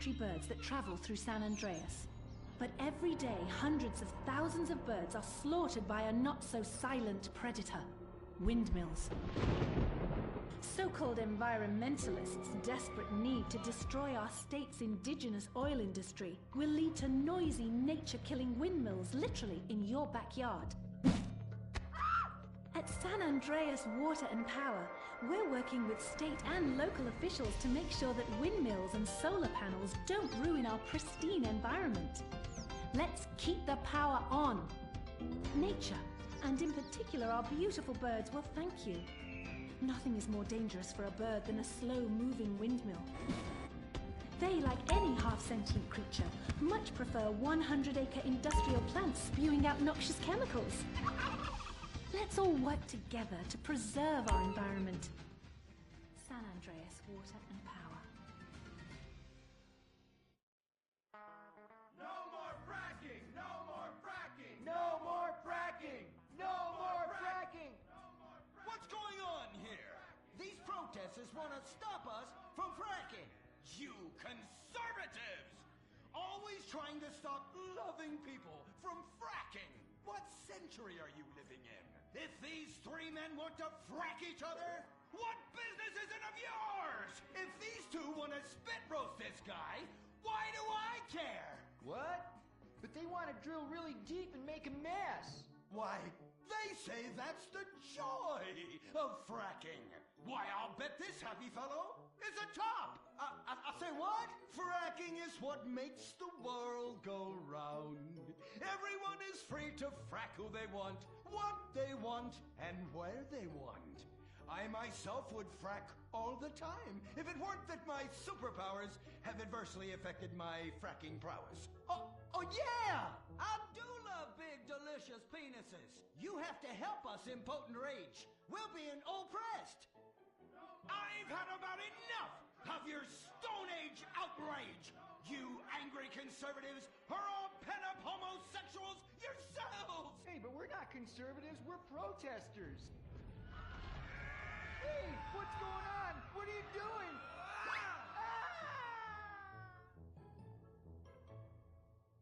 birds that travel through San Andreas. But every day, hundreds of thousands of birds are slaughtered by a not-so-silent predator, windmills. So-called environmentalists' desperate need to destroy our state's indigenous oil industry will lead to noisy, nature-killing windmills literally in your backyard. At San Andreas Water and Power, we're working with state and local officials to make sure that windmills and solar panels don't ruin our pristine environment. Let's keep the power on. Nature, and in particular our beautiful birds, will thank you. Nothing is more dangerous for a bird than a slow-moving windmill. They, like any half-sentient creature, much prefer 100-acre industrial plants spewing out noxious chemicals. Let's all work together to preserve our environment. San Andreas Water and Power. No more fracking! No more fracking! No more fracking! No more fracking! What's going on here? These protesters want to stop us from fracking! You conservatives! Always trying to stop loving people from fracking! What century are you living in? If these three men want to frack each other, what business is it of yours? If these two want to spit roast this guy, why do I care? What? But they want to drill really deep and make a mess! Why, they say that's the joy of fracking. Why, I'll bet this happy fellow is a top. I say what? Fracking is what makes the world go round. Everyone is free to frack who they want, what they want, and where they want. I myself would frack all the time if it weren't that my superpowers have adversely affected my fracking prowess. Oh yeah! I do love big, delicious penises. You have to help us, Impotent Rage. We're being oppressed. I've had about enough of your Stone Age outrage. You angry conservatives are all pent-up homosexuals yourselves. Hey, but we're not conservatives, we're protesters. Hey, what's going on? What are you doing?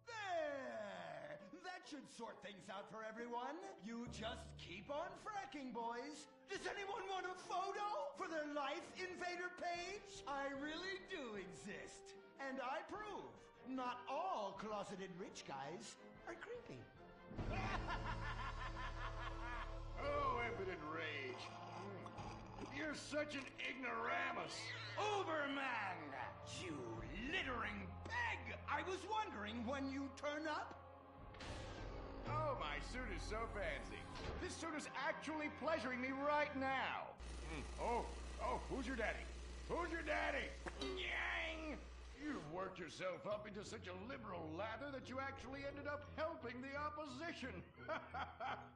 There! That should sort things out for everyone. You just keep on fracking, boys. Does anyone want a photo for their Life Invader page? I really do exist. And I prove not all closeted rich guys are creepy. Oh, Impotent Rage. You're such an ignoramus. Uberman! You littering pig! I was wondering when you turn up. Oh, my suit is so fancy. This suit is actually pleasuring me right now. Oh, who's your daddy? Who's your daddy? Yang! You've worked yourself up into such a liberal lather that you actually ended up helping the opposition.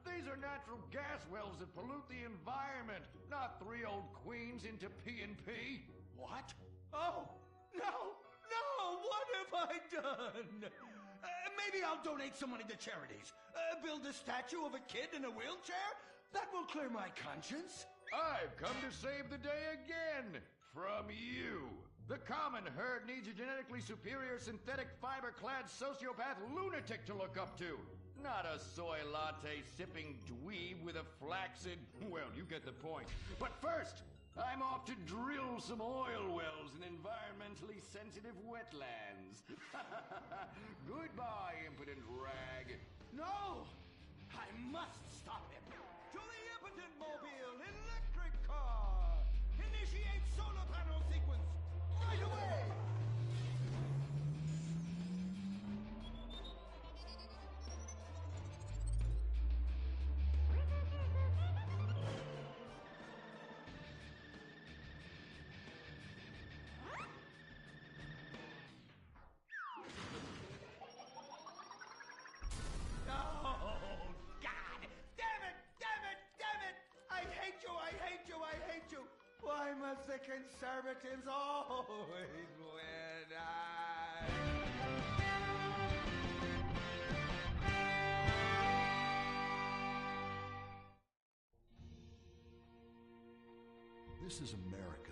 These are natural gas wells that pollute the environment, not three old queens into P&P. What? Oh, no! What have I done? Maybe I'll donate some money to charities. Build a statue of a kid in a wheelchair? That will clear my conscience. I've come to save the day again. From you. The common herd needs a genetically superior synthetic fiber-clad sociopath lunatic to look up to. Not a soy latte sipping dweeb with a flaccid... Well, you get the point. But first, I'm off to drill some oil wells in environmentally sensitive wetlands. Goodbye, impotent rag. No! I must stop him. To the Impotent Mobile electric car! Initiate solar panel sequence right away! Why must the conservatives always win? This is America.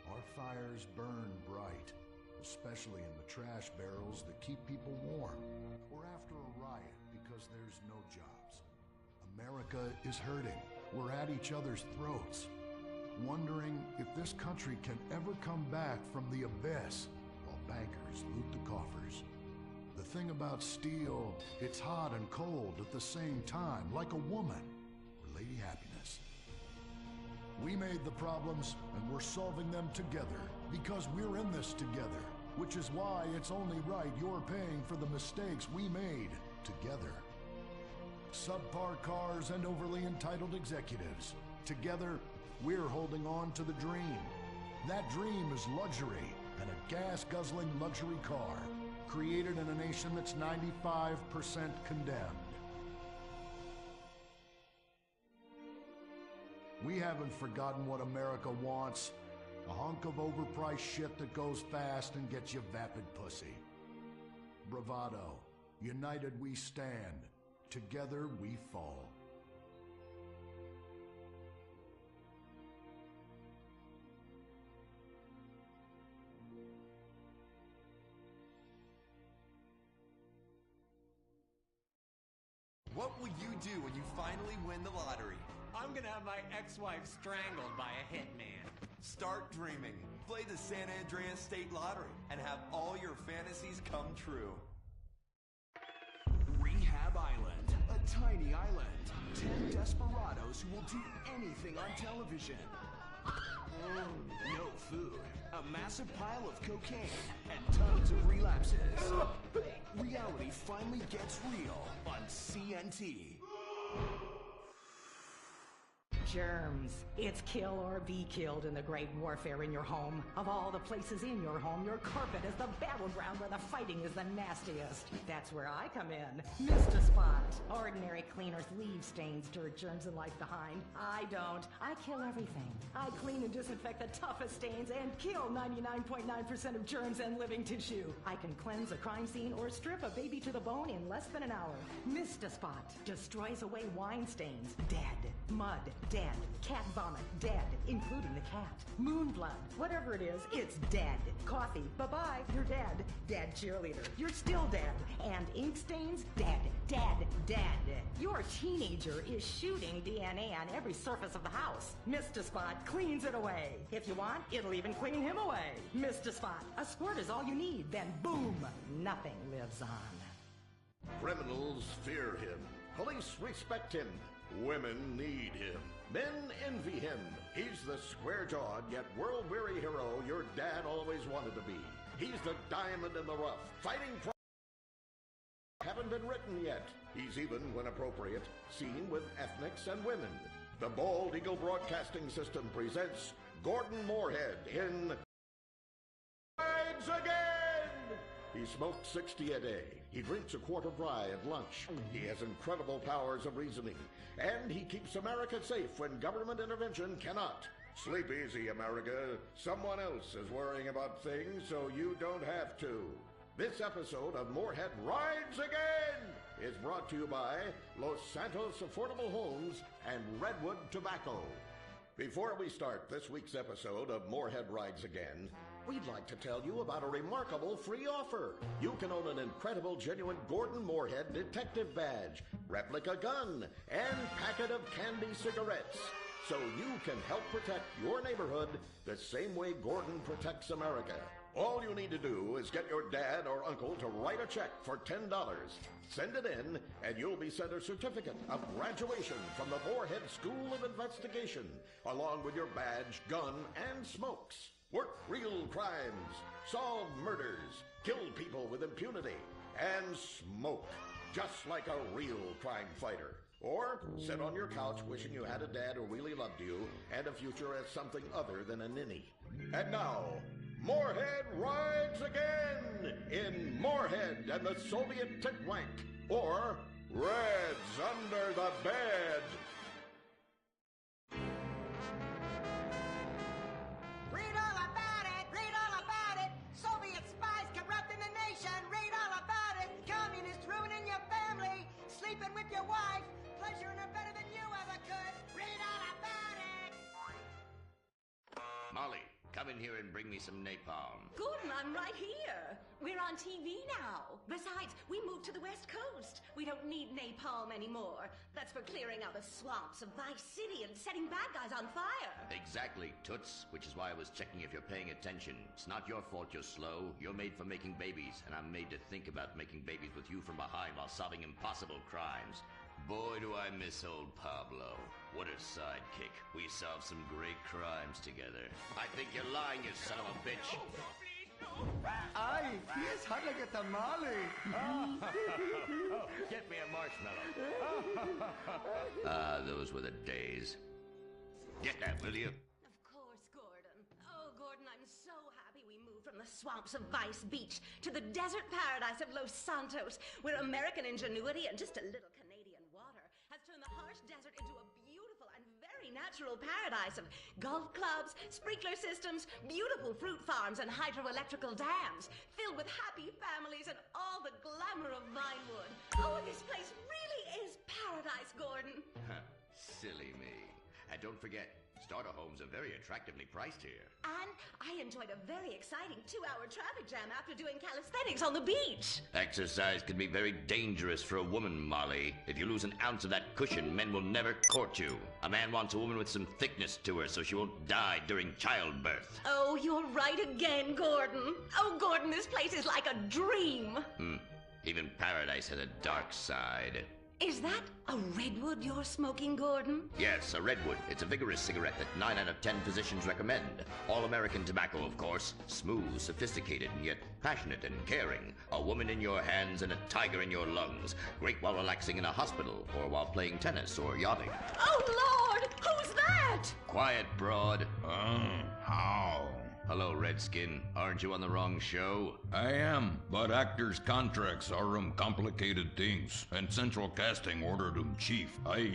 Our fires burn bright, especially in the trash barrels that keep people warm. We're after a riot because there's no jobs. America is hurting. We're at each other's throats, wondering if this country can ever come back from the abyss while bankers loot the coffers. The thing about steel, it's hot and cold at the same time, like a woman, or Lady Happiness. We made the problems, and we're solving them together, because we're in this together, which is why it's only right you're paying for the mistakes we made together. Subpar cars and overly entitled executives. Together, we're holding on to the dream. That dream is luxury, and a gas-guzzling luxury car, created in a nation that's 95% condemned. We haven't forgotten what America wants. A hunk of overpriced shit that goes fast and gets you vapid pussy. Bravado. United we stand. Together we fall. What will you do when you finally win the lottery? I'm gonna have my ex-wife strangled by a hitman. Start dreaming. Play the San Andreas State Lottery and have all your fantasies come true. Rehab Island, a tiny island. 10 desperados who will do anything on television. No food, a massive pile of cocaine, and tons of relapses. Reality finally gets real on CNT. Germs. It's kill or be killed in the great warfare in your home. Of all the places in your home, your carpet is the battleground where the fighting is the nastiest. That's where I come in. Mr. Spot. Ordinary cleaners leave stains, dirt, germs, and life behind. I don't. I kill everything. I clean and disinfect the toughest stains and kill 99.9% of germs and living tissue. I can cleanse a crime scene or strip a baby to the bone in less than an hour. Mr. Spot destroys away wine stains. Dead. Mud. Dead. Cat vomit. Dead. Including the cat. Moon blood. Whatever it is, it's dead. Coffee. Bye-bye. You're dead. Dead cheerleader. You're still dead. And ink stains? Dead. Dead. Dead. Your teenager is shooting DNA on every surface of the house. Mr. Spot cleans it away. If you want, it'll even clean him away. Mr. Spot, a squirt is all you need. Then boom, nothing lives on. Criminals fear him. Police respect him. Women need him. Men envy him. He's the square-jawed yet world-weary hero your dad always wanted to be. He's the diamond in the rough, fighting haven't been written yet. He's even, when appropriate, seen with ethnics and women. The Bald Eagle Broadcasting System presents Gordon Moorhead in Rides Again! He smokes 60 a day. He drinks a quart of rye at lunch. He has incredible powers of reasoning. And he keeps America safe when government intervention cannot. Sleep easy, America. Someone else is worrying about things so you don't have to. This episode of Moorhead Rides Again is brought to you by Los Santos Affordable Homes and Redwood Tobacco. Before we start this week's episode of Moorhead Rides Again, we'd like to tell you about a remarkable free offer. You can own an incredible, genuine Gordon Moorhead detective badge, replica gun, and packet of candy cigarettes, so you can help protect your neighborhood the same way Gordon protects America. All you need to do is get your dad or uncle to write a check for $10. Send it in, and you'll be sent a certificate of graduation from the Moorhead School of Investigation, along with your badge, gun, and smokes. Work real crimes, solve murders, kill people with impunity, and smoke, just like a real crime fighter. Or sit on your couch wishing you had a dad who really loved you and a future as something other than a ninny. And now, Moorhead Rides Again in Moorhead and the Soviet Titwank, or Reds Under the Bed. Read all about it! Read all about it! Soviet spies corrupting the nation! Read all about it! Communists ruining your family! Sleeping with your wife! Pleasuring her better than you ever could! Read all about it! Molly, come in here and and bring me some napalm. Gordon, I'm right here. We're on TV now. Besides, we moved to the West Coast. We don't need napalm anymore. That's for clearing out the swamps of Vice City and setting bad guys on fire. Exactly, Toots, which is why I was checking if you're paying attention. It's not your fault you're slow. You're made for making babies, and I'm made to think about making babies with you from behind while solving impossible crimes. Boy, do I miss old Pablo. What a sidekick. We solved some great crimes together. I think you're lying, you son of a bitch. Ay, he is hot like a tamale. Oh, get me a marshmallow. Those were the days. Get that, will you? Of course, Gordon. Oh, Gordon, I'm so happy we moved from the swamps of Vice Beach to the desert paradise of Los Santos, where American ingenuity and just a little Canadian water has turned the harsh desert into a beautiful and very natural paradise of golf clubs, sprinkler systems, beautiful fruit farms, and hydroelectrical dams, filled with happy families and all the glamour of Vinewood. Oh, this place really is paradise, Gordon. Silly me. And don't forget, starter homes are very attractively priced here. And I enjoyed a very exciting 2-hour traffic jam after doing calisthenics on the beach. Exercise can be very dangerous for a woman, Molly. If you lose an ounce of that cushion, men will never court you. A man wants a woman with some thickness to her so she won't die during childbirth. Oh, you're right again, Gordon. Oh, Gordon, this place is like a dream. Even paradise has a dark side. Is that a redwood you're smoking, Gordon? Yes, a redwood. It's a vigorous cigarette that 9 out of 10 physicians recommend. All-American tobacco, of course. Smooth, sophisticated, and yet passionate and caring. A woman in your hands and a tiger in your lungs. Great while relaxing in a hospital, or while playing tennis or yachting. Oh, Lord! Who's that? Quiet, broad. How? Hello, Redskin. Aren't you on the wrong show? I am, but actors' contracts are complicated things, and Central Casting ordered chief. I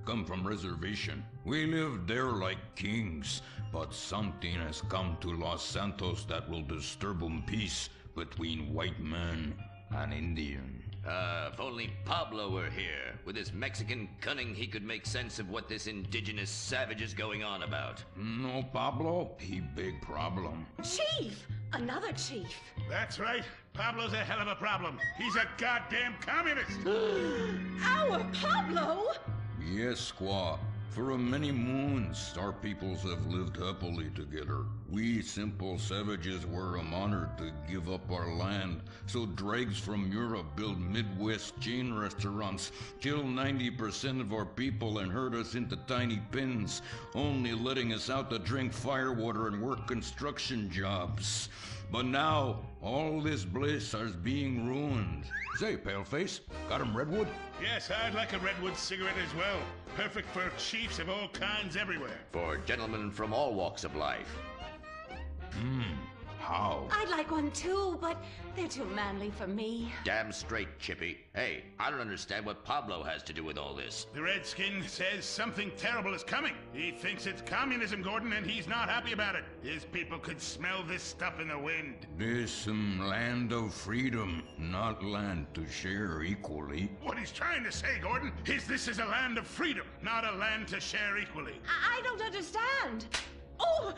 come from reservation. We live there like kings, but something has come to Los Santos that will disturb peace between white man and Indian. If only Pablo were here. With his Mexican cunning, he could make sense of what this indigenous savage is going on about. No, Pablo, he big problem. Chief! Another chief. That's right. Pablo's a hell of a problem. He's a goddamn communist. Our Pablo? Yes, squaw. For many moons, our peoples have lived happily together. We simple savages were honored to give up our land, so dregs from Europe build Midwest chain restaurants, kill 90% of our people and herd us into tiny pens, only letting us out to drink firewater and work construction jobs. But now, all this bliss is being ruined. Say, Paleface, got him redwood? Yes, I'd like a redwood cigarette as well. Perfect for chiefs of all kinds everywhere. For gentlemen from all walks of life. How? I'd like one too, but they're too manly for me. Damn straight, Chippy. Hey, I don't understand what Pablo has to do with all this. The Redskin says something terrible is coming. He thinks it's communism, Gordon, and he's not happy about it. His people could smell this stuff in the wind. This land of freedom, not land to share equally. What he's trying to say, Gordon, is this is a land of freedom, not a land to share equally. I don't understand. Oh,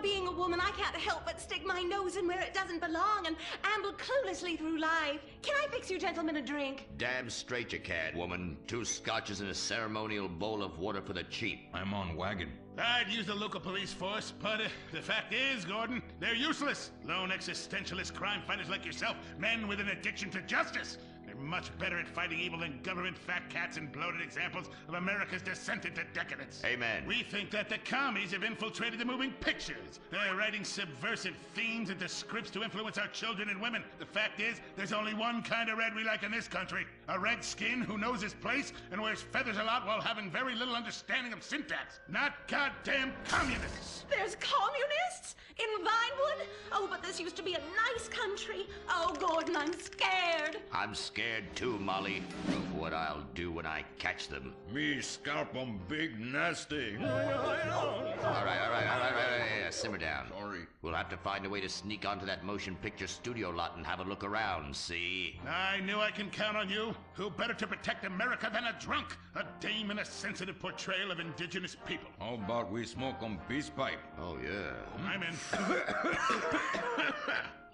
being a woman, I can't help but stick my nose in where it doesn't belong and amble cluelessly through life. Can I fix you gentlemen a drink? Damn straight you can, woman. 2 scotches and a ceremonial bowl of water for the chief. I'm on wagon. I'd use the local police force, but the fact is, Gordon, they're useless. Lone existentialist crime fighters like yourself, men with an addiction to justice. They're much better at fighting evil than government fat cats and bloated examples of America's descent into decadence. Amen. We think that the commies have infiltrated the moving pictures. They're writing subversive themes into scripts to influence our children and women. The fact is, there's only one kind of red we like in this country. A redskin who knows his place and wears feathers a lot while having very little understanding of syntax. Not goddamn communists. There's communists? In Vinewood? Oh, but this used to be a nice country country. Oh, Gordon, I'm scared. I'm scared too, Molly, of what I'll do when I catch them. Me scalp 'em big nasty. All right. Simmer down. Sorry. We'll have to find a way to sneak onto that motion picture studio lot and have a look around, see? I knew I can count on you. Who better to protect America than a drunk? A dame in a sensitive portrayal of indigenous people. How about we smoke 'em peace pipe? Oh, yeah. I'm in.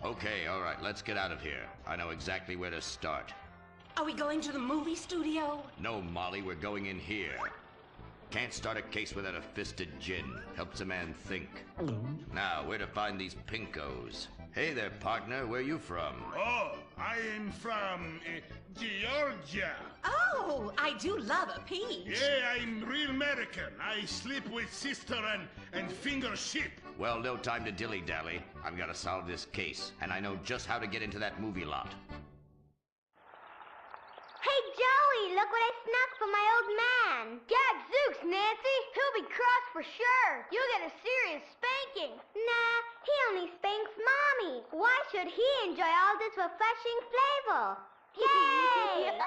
Okay, all right, let's get out of here. I know exactly where to start. Are we going to the movie studio? No, Molly, we're going in here. Can't start a case without a fisted gin. Helps a man think. Now, where to find these pinkos? Hey there, partner, where you from? Oh, I'm from Georgia. Oh, I do love a peach. Yeah, I'm real American. I sleep with sister and finger ship. Well, no time to dilly-dally. I've got to solve this case, and I know just how to get into that movie lot. Hey, Joey, look what I snuck from my old man. Gadzooks, Nancy. He'll be cross for sure. You'll get a serious spanking. Nah, he only spanks Mommy. Why should he enjoy all this refreshing flavor? Yay!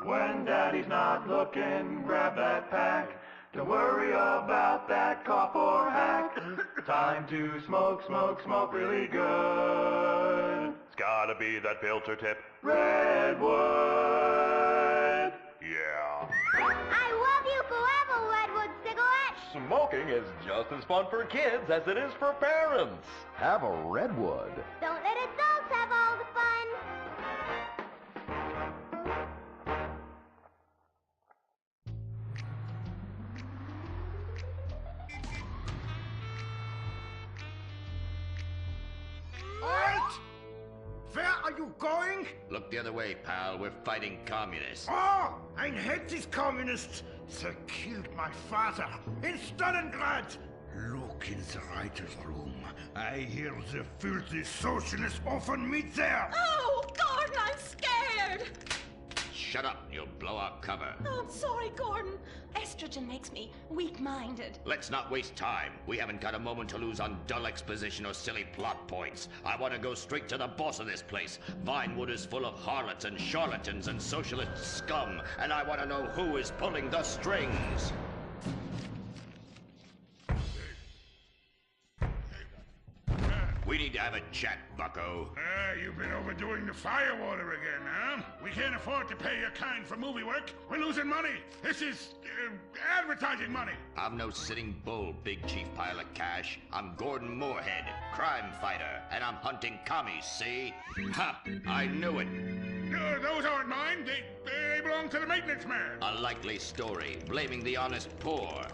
When Daddy's not looking, grab that pack. Don't worry about that cough or hack. Time to smoke, smoke, smoke really good. It's gotta be that filter tip. Redwood. Yeah. I love you forever, Redwood cigarette. Smoking is just as fun for kids as it is for parents. Have a Redwood. Don't let adults have all the fun. Halt! Where are you going? Look the other way, pal. We're fighting communists. Oh, I hate these communists. They killed my father in Stalingrad. Look in the writer's room. I hear the filthy socialists often meet there. Oh, Gordon, I'm scared. Shut up, you'll blow our cover. Oh, I'm sorry, Gordon. Estrogen makes me weak-minded. Let's not waste time. We haven't got a moment to lose on dull exposition or silly plot points. I want to go straight to the boss of this place. Vinewood is full of harlots and charlatans and socialist scum, and I want to know who is pulling the strings. We need to have a chat, bucko. You've been overdoing the firewater again, huh? We can't afford to pay your kind for movie work. We're losing money. This is advertising money. I'm no sitting bull, big chief pile of cash. I'm Gordon Moorhead, crime fighter, and I'm hunting commies, see? Ha! I knew it. Those aren't mine. They belong to the maintenance man. A likely story, blaming the honest poor.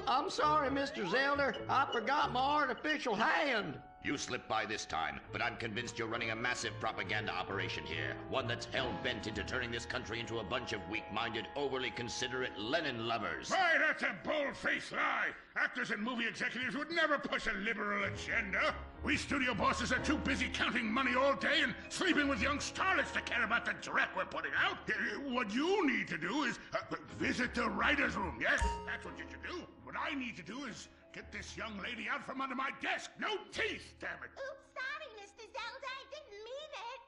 I'm sorry, Mr. Zelder. I forgot my artificial hand. You slipped by this time, but I'm convinced you're running a massive propaganda operation here. One that's hell-bent into turning this country into a bunch of weak-minded, overly considerate Lenin lovers. Why, that's a bold-faced lie. Actors and movie executives would never push a liberal agenda. We studio bosses are too busy counting money all day and sleeping with young starlets to care about the dreck we're putting out. What you need to do is visit the writer's room. Yes, that's what you should do. What I need to do is get this young lady out from under my desk. No teeth, damn it. Oops, sorry, Mr. Zelda. I didn't mean it.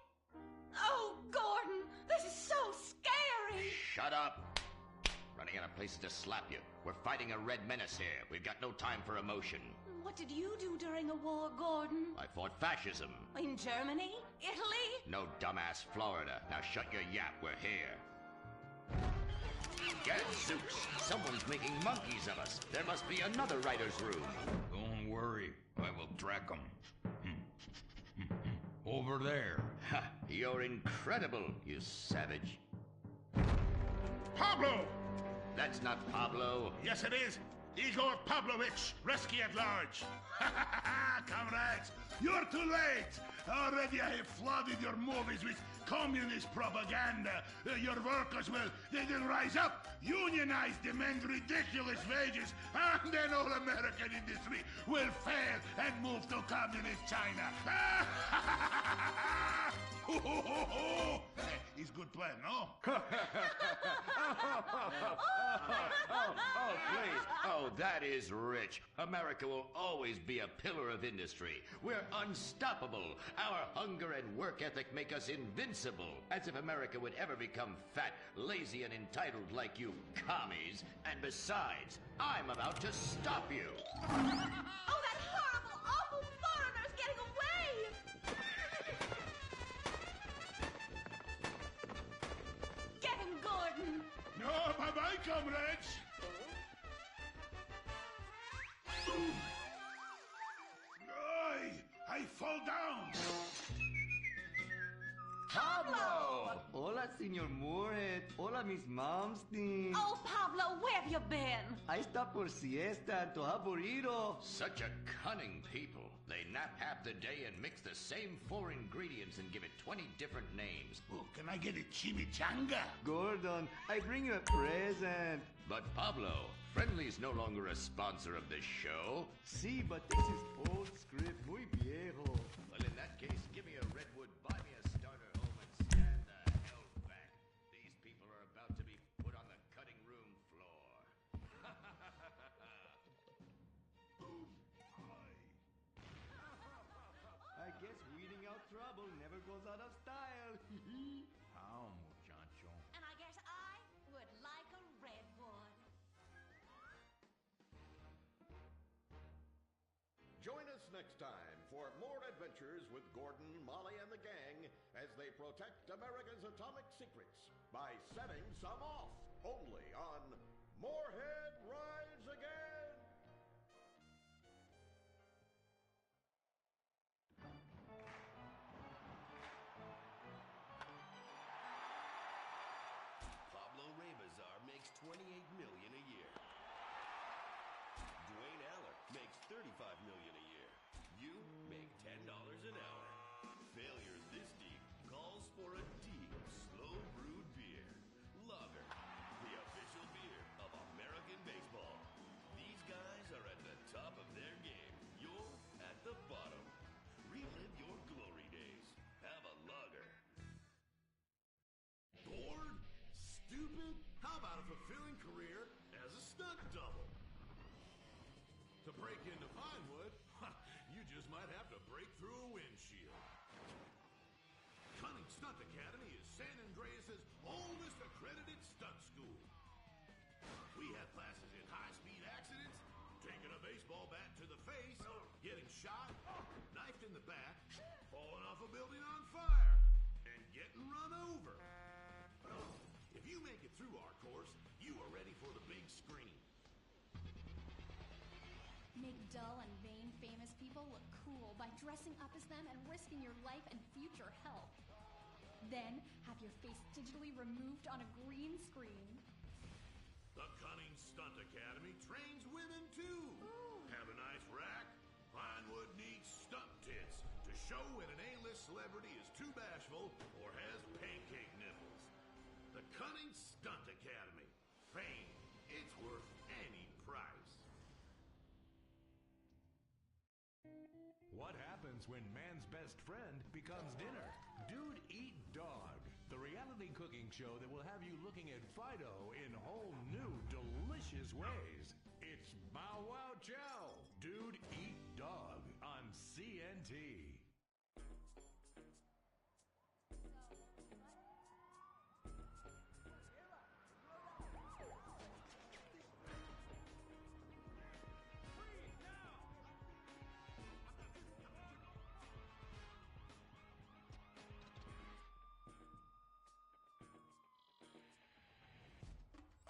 Oh, Gordon, this is so scary. Shut up. Running out of places to slap you. We're fighting a red menace here. We've got no time for emotion. What did you do during a war, Gordon? I fought fascism. In Germany? Italy? No, dumbass, Florida. Now shut your yap. We're here. Gadzooks! Someone's making monkeys of us. There must be another writer's room. Don't worry. I will track them. Over there. Ha! You're incredible, you savage. Pablo! That's not Pablo. Yes, it is. Igor Pavlovich, Rescue at Large. Comrades, you're too late. Already I have flooded your movies with communist propaganda. Your workers they'll rise up, unionize, demand ridiculous wages, and then all American industry will fail and move to communist China. It's good plan, no? Oh, please. Oh, that is rich. America will always be a pillar of industry. We're unstoppable. Our hunger and work ethic make us invincible. As if America would ever become fat, lazy, and entitled like you commies. And besides, I'm about to stop you. Oh, that horrible, awful foreigner's getting away! Get him, Gordon! No, bye-bye, comrades. I fall down. Pablo! Hola, Senor Moorhead. Hola, Miss Malmsteen. Oh, Pablo, where have you been? Ahí está por siesta, tu aburrido. Such a cunning people. They nap half the day and mix the same 4 ingredients and give it 20 different names. Oh, can I get a chimichanga? Gordon, I bring you a present. But Pablo, Friendly's no longer a sponsor of this show. Sí, but this is old script, muy viejo. Well, in that case, give me a redwood, buy me a starter home, and stand the hell back. These people are about to be put on the cutting room floor. I guess weeding out trouble never goes out of style. How, muchacho? And I guess I would like a redwood. Join us next time for more adventures with Gordon, Molly, and the gang as they protect America's atomic secrets by setting some off. Only on Moorhead Rides Again! Pablo Rebazar makes $28 million a year. Dwayne Aller makes $35 million a year. You make $10 an hour. Failure this deep calls for a deep, slow brewed beer. Lager, the official beer of American baseball. These guys are at the top of their game. You're at the bottom. Relive your glory days. Have a lager. Bored? Stupid? How about a fulfilling career as a stunt double? To break into Vinewood, you just might have to break through a windshield. Cunning Stunt Academy is San Andreas' oldest accredited stunt school. We have classes in high-speed accidents, taking a baseball bat to the face, getting shot, knifed in the back, falling off a building on fire, and getting run over. If you make it through our course, you are ready for the big screen. Make dull and vain famous people look cool by dressing up as them and risking your life and future health. Then have your face digitally removed on a green screen. The Cunning Stunt Academy trains women too. Have a nice rack? Vinewood needs stunt tits to show when an A-list celebrity is too bashful or has pancake nipples. The Cunning Stunt Academy. Fame, it's worth any price. What happens when man's best friend becomes dinner? Dude Eat Dog, the reality cooking show that will have you looking at Fido in whole new, delicious ways. It's Bow Wow Chow, Dude Eat Dog on CNT.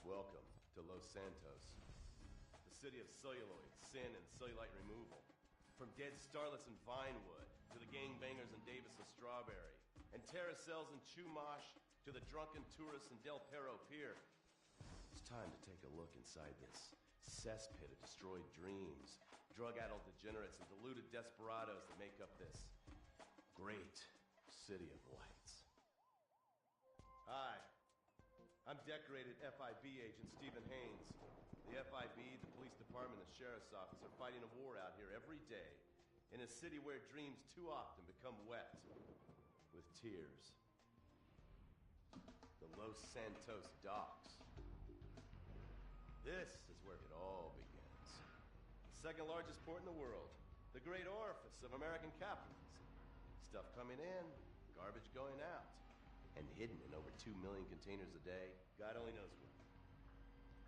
Welcome to Los Santos, the city of celluloid, sin, and cellulite removal. From dead starlets in Vinewood to the gangbangers in Davis and Strawberry, and terracels in Chumash to the drunken tourists in Del Perro Pier. It's time to take a look inside this cesspit of destroyed dreams, drug-addled degenerates, and deluded desperados that make up this great city of lights. Hi. I'm decorated FIB agent Stephen Haynes. The FIB, the police department, and the sheriff's office are fighting a war out here every day in a city where dreams too often become wet with tears. Los Santos docks. This is where it all begins. The second largest port in the world. The great orifice of American capitalism. Stuff coming in, garbage going out. And hidden in over 2 million containers a day, God only knows where.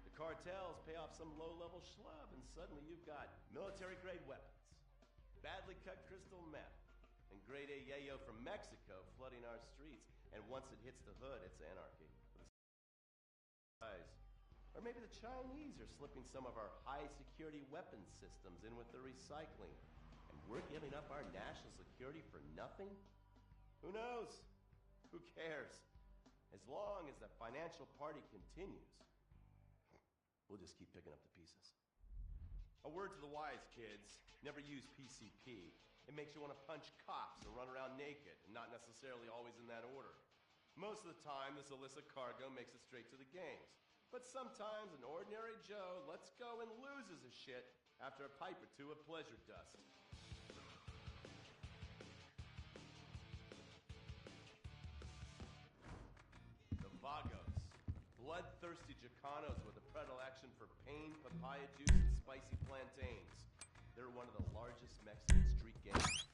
The cartels pay off some low-level schlub, and suddenly you've got military-grade weapons, badly cut crystal meth, and grade A yayo from Mexico flooding our streets. And once it hits the hood, it's anarchy. Or maybe the Chinese are slipping some of our high-security weapons systems in with the recycling. And we're giving up our national security for nothing? Who knows? Who cares? As long as the financial party continues, we'll just keep picking up the pieces. A word to the wise, kids. Never use PCP. It makes you want to punch cops and run around naked, and not necessarily always in that order. Most of the time, this illicit cargo makes it straight to the gangs. But sometimes an ordinary Joe lets go and loses his shit after a pipe or two of pleasure dust. The Vagos, bloodthirsty Chicanos with a predilection for pain, papaya juice, and spicy plantains. They're one of the largest Mexican street gangs